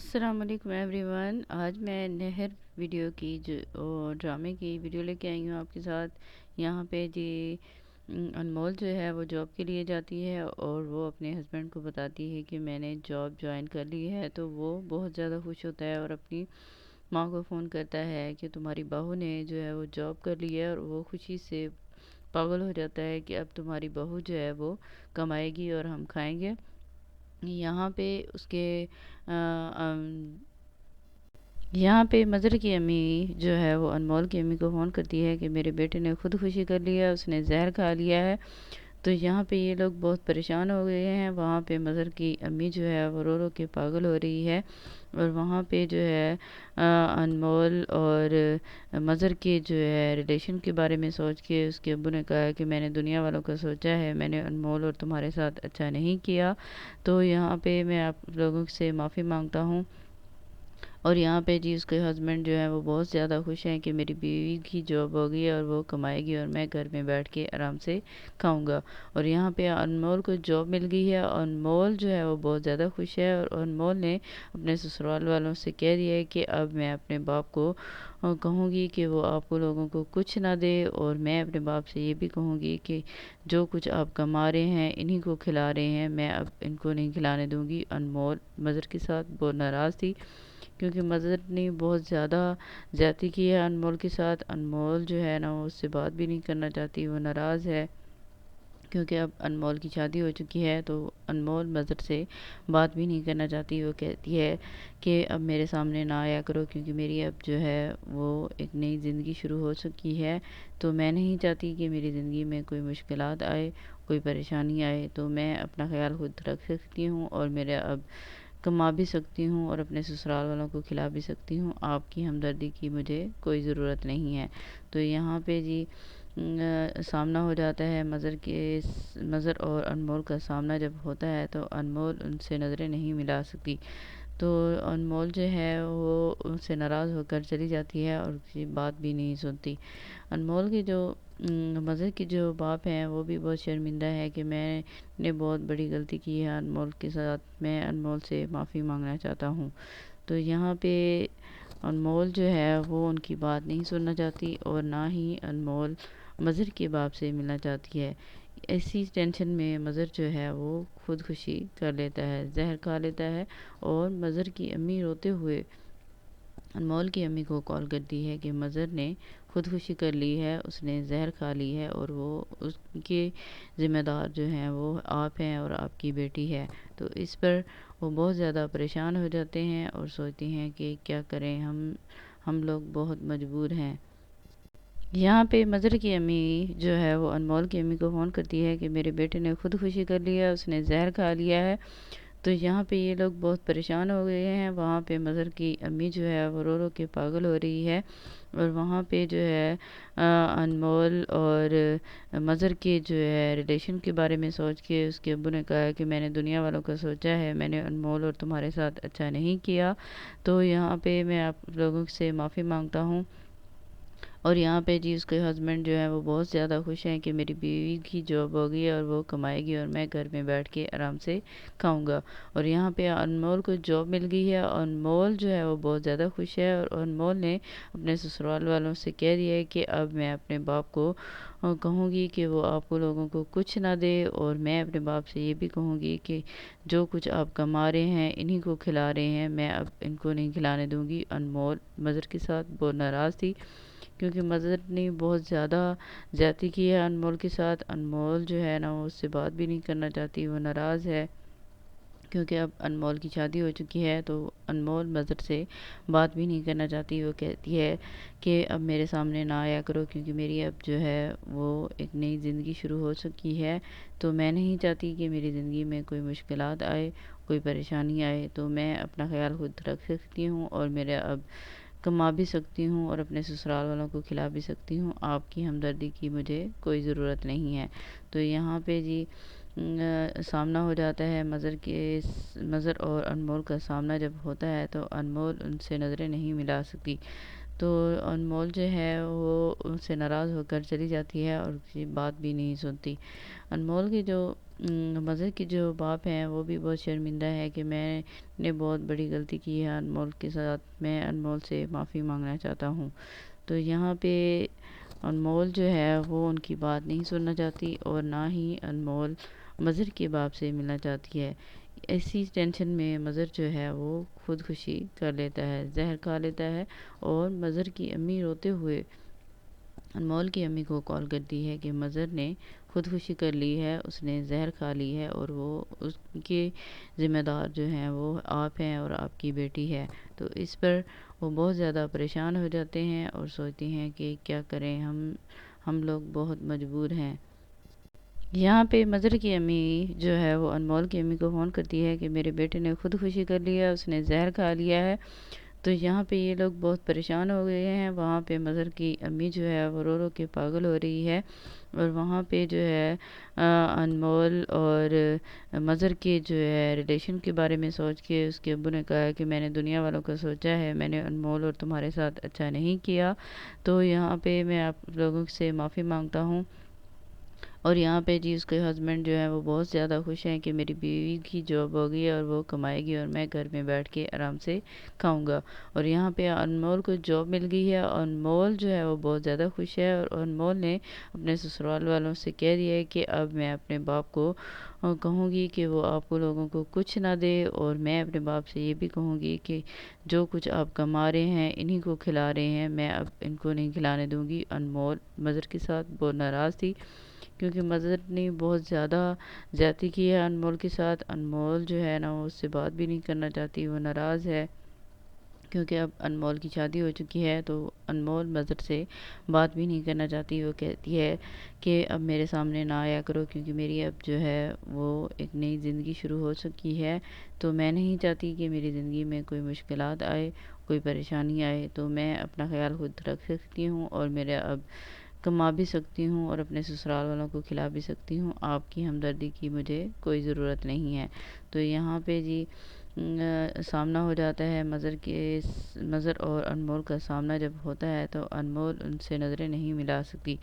السلام علیکم every one. آج میں نہر ویڈیو کی ڈرامے کی ویڈیو لے کے آئی ہوں آپ کے ساتھ۔ یہاں پہ انمول جو ہے وہ جاب کے لیے جاتی ہے اور وہ اپنے ہسبینڈ کو بتاتی ہے کہ میں نے جاب جوائن کر لی ہے، تو وہ بہت زیادہ خوش ہوتا ہے اور اپنی ماں کو فون کرتا ہے کہ تمہاری بہو نے جو ہے وہ جاب کر لی ہے، اور وہ خوشی سے پاگل ہو جاتا ہے کہ اب تمہاری بہو جو ہے وہ کمائے گی اور ہم کھائیں گے۔ یہاں پہ اس کے آ، ام، یہاں پہ مظہر کی امی جو ہے وہ انمول کی امی کو فون کرتی ہے کہ میرے بیٹے نے خودکشی کر لیا ہے، اس نے زہر کھا لیا ہے۔ تو یہاں پہ یہ لوگ بہت پریشان ہو گئے ہیں۔ وہاں پہ مظہر کی امی جو ہے وہ رو رو کے پاگل ہو رہی ہے، اور وہاں پہ جو ہے انمول اور مظہر کے جو ہے ریلیشن کے بارے میں سوچ کے اس کے ابو نے کہا کہ میں نے دنیا والوں کا سوچا ہے، میں نے انمول اور تمہارے ساتھ اچھا نہیں کیا، تو یہاں پہ میں آپ لوگوں سے معافی مانگتا ہوں۔ اور یہاں پہ اس کے ہسبینڈ جو ہے وہ بہت زیادہ خوش ہیں کہ میری بیوی کی جاب ہوگی اور وہ کمائے گی اور میں گھر میں بیٹھ کے آرام سے کھاؤں گا۔ اور یہاں پہ انمول کو جاب مل گئی ہے، اور انمول جو ہے وہ بہت زیادہ خوش ہے، اور انمول نے اپنے سسرال والوں سے کہہ دیا ہے کہ اب میں اپنے باپ کو کہوں گی کہ وہ آپ کو لوگوں کو کچھ نہ دے، اور میں اپنے باپ سے یہ بھی کہوں گی کہ جو کچھ آپ کما رہے ہیں انہی کو کھلا رہے ہیں، میں اب ان کو نہیں کھلانے دوں گی۔ انمول مظہر کے ساتھ بہت ناراض تھی، کیونکہ مظہر نے بہت زیادہ زیادتی کی ہے انمول کے ساتھ۔ انمول جو ہے نا وہ اس سے بات بھی نہیں کرنا چاہتی، وہ ناراض ہے، کیونکہ اب انمول کی شادی ہو چکی ہے، تو انمول مظہر سے بات بھی نہیں کرنا چاہتی۔ وہ کہتی ہے کہ اب میرے سامنے نہ آیا کرو، کیونکہ میری اب جو ہے وہ ایک نئی زندگی شروع ہو چکی ہے، تو میں نہیں چاہتی کہ میری زندگی میں کوئی مشکلات آئے، کوئی پریشانی آئے، تو میں اپنا خیال خود رکھ سکتی ہوں، اور میرے اب کما بھی سکتی ہوں اور اپنے سسرال والوں کو کھلا بھی سکتی ہوں، آپ کی ہمدردی کی مجھے کوئی ضرورت نہیں ہے۔ تو یہاں پہ سامنا ہو جاتا ہے مظہر اور انمول کا سامنا جب ہوتا ہے، تو انمول ان سے نظریں نہیں ملا سکتی، تو انمول جو ہے وہ ان سے ناراض ہو کر چلی جاتی ہے اور کسی بات بھی نہیں سنتی۔ انمول کی مظہر کی جو باپ ہیں وہ بھی بہت شرمندہ ہے کہ میں نے بہت بڑی غلطی کی ہے انمول کے ساتھ، میں انمول سے معافی مانگنا چاہتا ہوں۔ تو یہاں پہ انمول جو ہے وہ ان کی بات نہیں سننا چاہتی، اور نہ ہی انمول مظہر کے باپ سے ملنا چاہتی ہے۔ ایسی ٹینشن میں مظہر جو ہے وہ خودکشی کر لیتا ہے، زہر کھا لیتا ہے، اور مظہر کی امی روتے ہوئے انمول کی امی کو کال کرتی ہے کہ مظہر نے خودکشی کر لی ہے، اس نے زہر کھا لی ہے، اور وہ اس کے ذمہ دار جو ہیں وہ آپ ہیں اور آپ کی بیٹی ہے۔ تو اس پر وہ بہت زیادہ پریشان ہو جاتے ہیں اور سوچتے ہیں کہ کیا کریں، ہم لوگ بہت مجبور ہیں۔ یہاں پہ مظہر کی امی جو ہے وہ انمول کی امی کو فون کرتی ہے کہ میرے بیٹے نے خودکشی کر لیا ہے، اس نے زہر کھا لیا ہے۔ تو یہاں پہ یہ لوگ بہت پریشان ہو گئے ہیں۔ وہاں پہ مظہر کی امی جو ہے وہ رو رو کے پاگل ہو رہی ہے، اور وہاں پہ جو ہے انمول اور مظہر کے جو ہے ریلیشن کے بارے میں سوچ کے اس کے ابو نے کہا کہ میں نے دنیا والوں کا سوچا ہے، میں نے انمول اور تمہارے ساتھ اچھا نہیں کیا، تو یہاں پہ میں آپ لوگوں سے معافی مانگتا ہوں۔ اور یہاں پہ اس کے ہسبینڈ جو ہے وہ بہت زیادہ خوش ہیں کہ میری بیوی کی جاب ہوگی اور وہ کمائے گی اور میں گھر میں بیٹھ کے آرام سے کھاؤں گا۔ اور یہاں پہ انمول کو جاب مل گئی ہے، اور انمول جو ہے وہ بہت زیادہ خوش ہے، اور انمول نے اپنے سسرال والوں سے کہہ دیا ہے کہ اب میں اپنے باپ کو کہوں گی کہ وہ آپ کو لوگوں کو کچھ نہ دے، اور میں اپنے باپ سے یہ بھی کہوں گی کہ جو کچھ آپ کما رہے ہیں انہی کو کھلا رہے ہیں، میں اب ان کو نہیں کھلانے دوں گی۔ انمول مظہر کے ساتھ بہت ناراض تھی، کیونکہ مظہر نے بہت زیادہ زیادتی کی ہے انمول کے ساتھ۔ انمول جو ہے نا وہ اس سے بات بھی نہیں کرنا چاہتی، وہ ناراض ہے، کیونکہ اب انمول کی شادی ہو چکی ہے، تو انمول مظہر سے بات بھی نہیں کرنا چاہتی۔ وہ کہتی ہے کہ اب میرے سامنے نہ آیا کرو، کیونکہ میری اب جو ہے وہ ایک نئی زندگی شروع ہو چکی ہے، تو میں نہیں چاہتی کہ میری زندگی میں کوئی مشکلات آئے، کوئی پریشانی آئے، تو میں اپنا خیال خود رکھ سکتی ہوں، اور میرے اب کما بھی سکتی ہوں اور اپنے سسرال والوں کو کھلا بھی سکتی ہوں، آپ کی ہمدردی کی مجھے کوئی ضرورت نہیں ہے۔ تو یہاں پہ سامنا ہو جاتا ہے مظہر اور انمول کا سامنا جب ہوتا ہے، تو انمول ان سے نظریں نہیں ملا سکتی، تو انمول جو ہے وہ ان سے ناراض ہو کر چلی جاتی ہے اور کسی بات بھی نہیں سنتی۔ انمول کی مظہر کی جو باپ ہیں وہ بھی بہت شرمندہ ہے کہ میں نے بہت بڑی غلطی کی ہے انمول کے ساتھ، میں انمول سے معافی مانگنا چاہتا ہوں۔ تو یہاں پہ انمول جو ہے وہ ان کی بات نہیں سننا چاہتی اور نہ ہی انمول مظہر کے باپ سے ملنا چاہتی ہے۔ ایسی ٹینشن میں مظہر جو ہے وہ خودکشی کر لیتا ہے، زہر کھا لیتا ہے، اور مظہر کی امی روتے ہوئے انمول کی امی کو کال کرتی ہے کہ مظہر نے خودکشی کر لی ہے، اس نے زہر کھا لی ہے، اور وہ اس کے ذمہ دار جو ہیں وہ آپ ہیں اور آپ کی بیٹی ہے۔ تو اس پر وہ بہت زیادہ پریشان ہو جاتے ہیں اور سوچتے ہیں کہ کیا کریں، ہم لوگ بہت مجبور ہیں۔ یہاں پہ مظہر کی امی جو ہے وہ انمول کی امی کو فون کرتی ہے کہ میرے بیٹے نے خودکشی کر لیا ہے، اس نے زہر کھا لیا ہے۔ تو یہاں پہ یہ لوگ بہت پریشان ہو گئے ہیں۔ وہاں پہ مظہر کی امی جو ہے وہ رو رو کے پاگل ہو رہی ہے، اور وہاں پہ جو ہے انمول اور مظہر کے جو ہے ریلیشن کے بارے میں سوچ کے اس کے ابو نے کہا کہ میں نے دنیا والوں کا سوچا ہے، میں نے انمول اور تمہارے ساتھ اچھا نہیں کیا، تو یہاں پہ میں آپ لوگوں سے معافی مانگتا ہوں۔ اور یہاں پہ جی اس کے ہسبینڈ جو ہیں وہ بہت زیادہ خوش ہیں کہ میری بیوی کی جاب ہوگی اور وہ کمائے گی اور میں گھر میں بیٹھ کے آرام سے کھاؤں گا۔ اور یہاں پہ انمول کو جاب مل گئی ہے، اور انمول جو ہے وہ بہت زیادہ خوش ہے، اور انمول نے اپنے سسرال والوں سے کہہ دیا ہے کہ اب میں اپنے باپ کو کہوں گی کہ وہ آپ کو لوگوں کو کچھ نہ دے، اور میں اپنے باپ سے یہ بھی کہوں گی کہ جو کچھ آپ کما رہے ہیں انہی کو کھلا رہے ہیں، میں اب ان کو نہیں کھلانے دوں گی۔ انمول مظہر کے ساتھ بہت ناراض تھی، کیونکہ مظہر نے بہت زیادہ زیادتی کی ہے انمول کے ساتھ۔ انمول جو ہے نا وہ اس سے بات بھی نہیں کرنا چاہتی، وہ ناراض ہے، کیونکہ اب انمول کی شادی ہو چکی ہے، تو انمول مظہر سے بات بھی نہیں کرنا چاہتی۔ وہ کہتی ہے کہ اب میرے سامنے نہ آیا کرو، کیونکہ میری اب جو ہے وہ ایک نئی زندگی شروع ہو چکی ہے، تو میں نہیں چاہتی کہ میری زندگی میں کوئی مشکلات آئے، کوئی پریشانی آئے، تو میں اپنا خیال خود رکھ سکتی ہوں، اور میرے اب کما بھی سکتی ہوں اور اپنے سسرال والوں کو کھلا بھی سکتی ہوں، آپ کی ہمدردی کی مجھے کوئی ضرورت نہیں ہے۔ تو یہاں پہ جی سامنا ہو جاتا ہے مظہر اور انمول کا سامنا جب ہوتا ہے تو انمول ان سے نظریں نہیں ملا سکتی،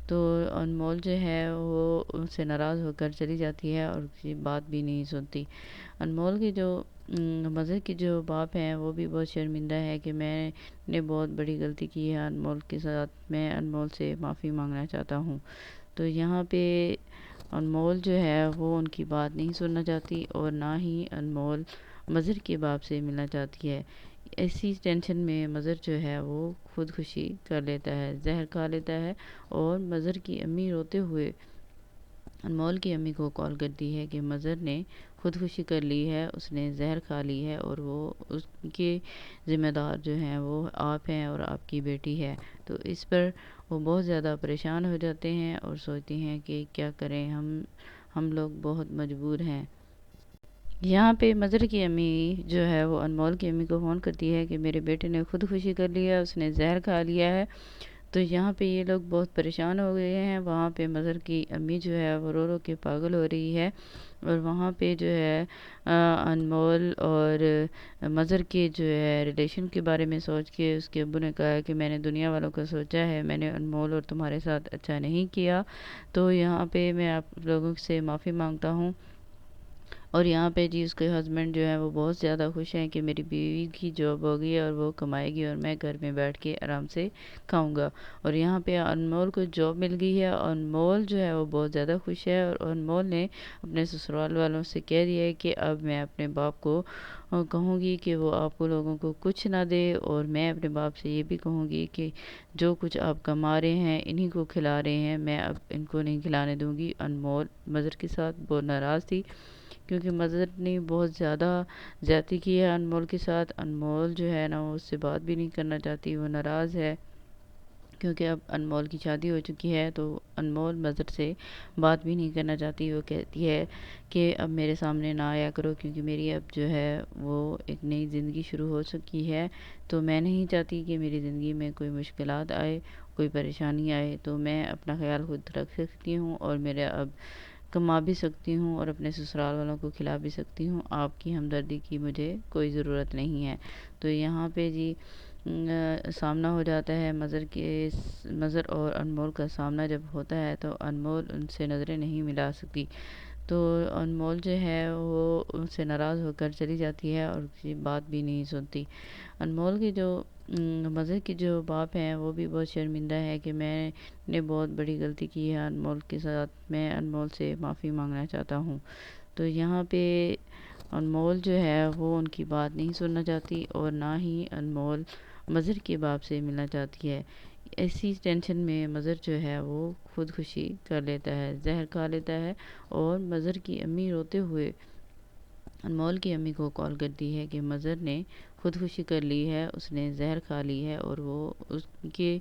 تو انمول جو ہے وہ ان سے ناراض ہو کر چلی جاتی ہے اور کسی بات بھی نہیں سنتی۔ انمول کی جو مظہر کی جو باپ ہیں وہ بھی بہت شرمندہ ہے کہ میں نے بہت بڑی غلطی کی ہے انمول کے ساتھ، میں انمول سے معافی مانگنا چاہتا ہوں۔ تو یہاں پہ انمول جو ہے وہ ان کی بات نہیں سننا چاہتی اور نہ ہی انمول مظہر کے باپ سے ملنا چاہتی ہے۔ ایسی ٹینشن میں مظہر جو ہے وہ خودکشی کر لیتا ہے، زہر کھا لیتا ہے، اور مظہر کی امی روتے ہوئے انمول کی امی کو کال کرتی ہے کہ مظہر نے خودکشی کر لی ہے، اس نے زہر کھا لی ہے، اور وہ اس کے ذمہ دار جو ہیں وہ آپ ہیں اور آپ کی بیٹی ہے۔ تو اس پر وہ بہت زیادہ پریشان ہو جاتے ہیں اور سوچتے ہیں کہ کیا کریں، ہم لوگ بہت مجبور ہیں۔ یہاں پہ مظہر کی امی جو ہے وہ انمول کی امی کو فون کرتی ہے کہ میرے بیٹے نے خودکشی کر لیا ہے، اس نے زہر کھا لیا ہے۔ تو یہاں پہ یہ لوگ بہت پریشان ہو گئے ہیں۔ وہاں پہ مظہر کی امی جو ہے وہ رو رو کے پاگل ہو رہی ہے، اور وہاں پہ جو ہے انمول اور مظہر کے جو ہے ریلیشن کے بارے میں سوچ کے اس کے ابو نے کہا کہ میں نے دنیا والوں کا سوچا ہے، میں نے انمول اور تمہارے ساتھ اچھا نہیں کیا، تو یہاں پہ میں آپ لوگوں سے معافی مانگتا ہوں۔ اور یہاں پہ جی اس کے ہسبینڈ جو ہیں وہ بہت زیادہ خوش ہیں کہ میری بیوی کی جاب ہوگی اور وہ کمائے گی اور میں گھر میں بیٹھ کے آرام سے کھاؤں گا۔ اور یہاں پہ انمول کو جاب مل گئی ہے، اور انمول جو ہے وہ بہت زیادہ خوش ہے، اور انمول نے اپنے سسرال والوں سے کہہ دیا ہے کہ اب میں اپنے باپ کو کہوں گی کہ وہ آپ کو لوگوں کو کچھ نہ دے، اور میں اپنے باپ سے یہ بھی کہوں گی کہ جو کچھ آپ کما رہے ہیں انہی کو کھلا رہے ہیں، میں اب ان کو نہیں کھلانے دوں گی۔ انمول مظہر کے ساتھ بہت ناراض تھی، کیونکہ مظہر نے بہت زیادہ زیادتی کی ہے انمول کے ساتھ۔ انمول جو ہے نا وہ اس سے بات بھی نہیں کرنا چاہتی، وہ ناراض ہے، کیونکہ اب انمول کی شادی ہو چکی ہے، تو انمول مظہر سے بات بھی نہیں کرنا چاہتی۔ وہ کہتی ہے کہ اب میرے سامنے نہ آیا کرو، کیونکہ میری اب جو ہے وہ ایک نئی زندگی شروع ہو چکی ہے، تو میں نہیں چاہتی کہ میری زندگی میں کوئی مشکلات آئے، کوئی پریشانی آئے، تو میں اپنا خیال خود رکھ سکتی ہوں، اور میرے اب کما بھی سکتی ہوں اور اپنے سسرال والوں کو کھلا بھی سکتی ہوں، آپ کی ہمدردی کی مجھے کوئی ضرورت نہیں ہے۔ تو یہاں پہ جی سامنا ہو جاتا ہے مظہر اور انمول کا سامنا جب ہوتا ہے تو انمول ان سے نظریں نہیں ملا سکتی، تو انمول جو ہے وہ ان سے ناراض ہو کر چلی جاتی ہے اور کسی بات بھی نہیں سنتی۔ انمول کی جو مظہر کی جو باپ ہیں وہ بھی بہت شرمندہ ہے کہ میں نے بہت بڑی غلطی کی ہے انمول کے ساتھ، میں انمول سے معافی مانگنا چاہتا ہوں۔ تو یہاں پہ انمول جو ہے وہ ان کی بات نہیں سننا چاہتی اور نہ ہی انمول مظہر کے باپ سے ملنا چاہتی ہے۔ ایسی ٹینشن میں مظہر جو ہے وہ خودکشی کر لیتا ہے، زہر کھا لیتا ہے، اور مظہر کی امی روتے ہوئے انمول کی امی کو کال کرتی ہے کہ مظہر نے خودکشی کر لی ہے، اس نے زہر کھا لی ہے، اور وہ اس کے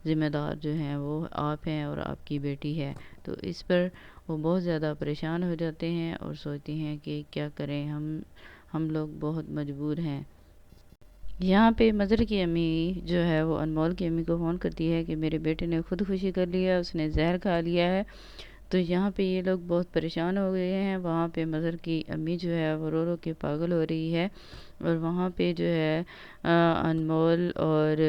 ذمہ دار جو ہیں وہ آپ ہیں اور آپ کی بیٹی ہے۔ تو اس پر وہ بہت زیادہ پریشان ہو جاتے ہیں اور سوچتے ہیں کہ کیا کریں، ہم لوگ بہت مجبور ہیں۔ یہاں پہ مظہر کی امی جو ہے وہ انمول کی امی کو فون کرتی ہے کہ میرے بیٹے نے خودکشی کر لیا ہے، اس نے زہر کھا لیا ہے۔ تو یہاں پہ یہ لوگ بہت پریشان ہو گئے ہیں، وہاں پہ مظہر کی امی جو ہے وہ رو رو کے پاگل ہو رہی ہے، اور وہاں پہ جو ہے انمول اور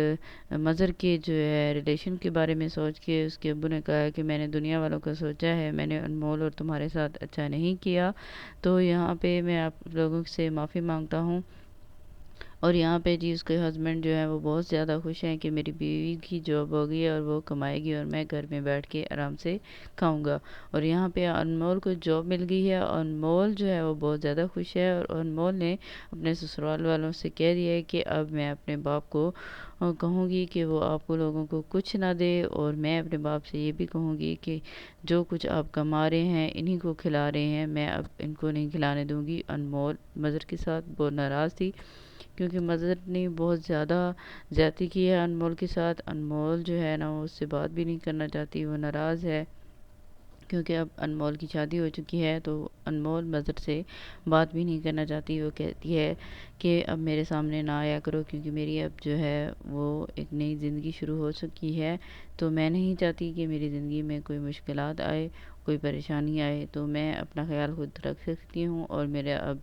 مظہر کے جو ہے ریلیشن کے بارے میں سوچ کے اس کے ابو نے کہا کہ میں نے دنیا والوں کا سوچا ہے، میں نے انمول اور تمہارے ساتھ اچھا نہیں کیا، تو یہاں پہ میں آپ لوگوں سے معافی مانگتا ہوں۔ اور یہاں پہ جی اس کے ہسبینڈ جو ہیں وہ بہت زیادہ خوش ہیں کہ میری بیوی کی جاب ہوگی اور وہ کمائے گی اور میں گھر میں بیٹھ کے آرام سے کھاؤں گا۔ اور یہاں پہ انمول کو جاب مل گئی ہے، اور انمول جو ہے وہ بہت زیادہ خوش ہے، اور انمول نے اپنے سسرال والوں سے کہہ دیا ہے کہ اب میں اپنے باپ کو کہوں گی کہ وہ آپ کو لوگوں کو کچھ نہ دے، اور میں اپنے باپ سے یہ بھی کہوں گی کہ جو کچھ آپ کما رہے ہیں انہی کو کھلا رہے ہیں، میں اب ان کو نہیں کھلانے دوں گی۔ انمول مظہر کے ساتھ بہت ناراض تھی کیونکہ مظہر نے بہت زیادہ زیادتی کی ہے انمول کے ساتھ۔ انمول جو ہے نا وہ اس سے بات بھی نہیں کرنا چاہتی، وہ ناراض ہے کیونکہ اب انمول کی شادی ہو چکی ہے، تو انمول مظہر سے بات بھی نہیں کرنا چاہتی۔ وہ کہتی ہے کہ اب میرے سامنے نہ آیا کرو کیونکہ میری اب جو ہے وہ ایک نئی زندگی شروع ہو چکی ہے، تو میں نہیں چاہتی کہ میری زندگی میں کوئی مشکلات آئے، کوئی پریشانی آئے، تو میں اپنا خیال خود رکھ سکتی ہوں اور میرا اب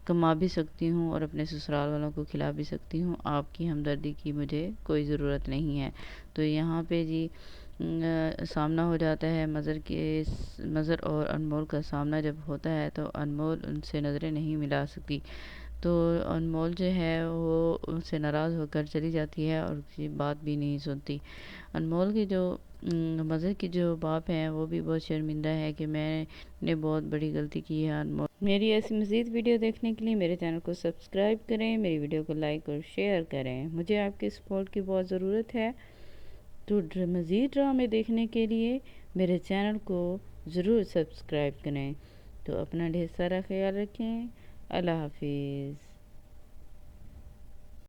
کما بھی سکتی ہوں اور اپنے سسرال والوں کو کھلا بھی سکتی ہوں، آپ کی ہمدردی کی مجھے کوئی ضرورت نہیں ہے۔ تو یہاں پہ جی سامنا ہو جاتا ہے مظہر اور انمول کا سامنا جب ہوتا ہے تو انمول ان سے نظریں نہیں ملا سکتی، تو انمول جو ہے وہ ان سے ناراض ہو کر چلی جاتی ہے اور کسی بات بھی نہیں سنتی۔ انمول کی جو مظہر کی جو باپ ہیں وہ بھی بہت شرمندہ ہے کہ میں نے بہت بڑی غلطی کی ہے۔ انمول میری ایسی مزید ویڈیو دیکھنے کے لیے میرے چینل کو سبسکرائب کریں، میری ویڈیو کو لائک اور شیئر کریں، مجھے آپ کی سپورٹ کی بہت ضرورت ہے۔ تو مزید ڈرامے دیکھنے کے لیے میرے چینل کو ضرور سبسکرائب کریں۔ تو اپنا ڈھیر سارا خیال رکھیں۔ اللہ حافظ۔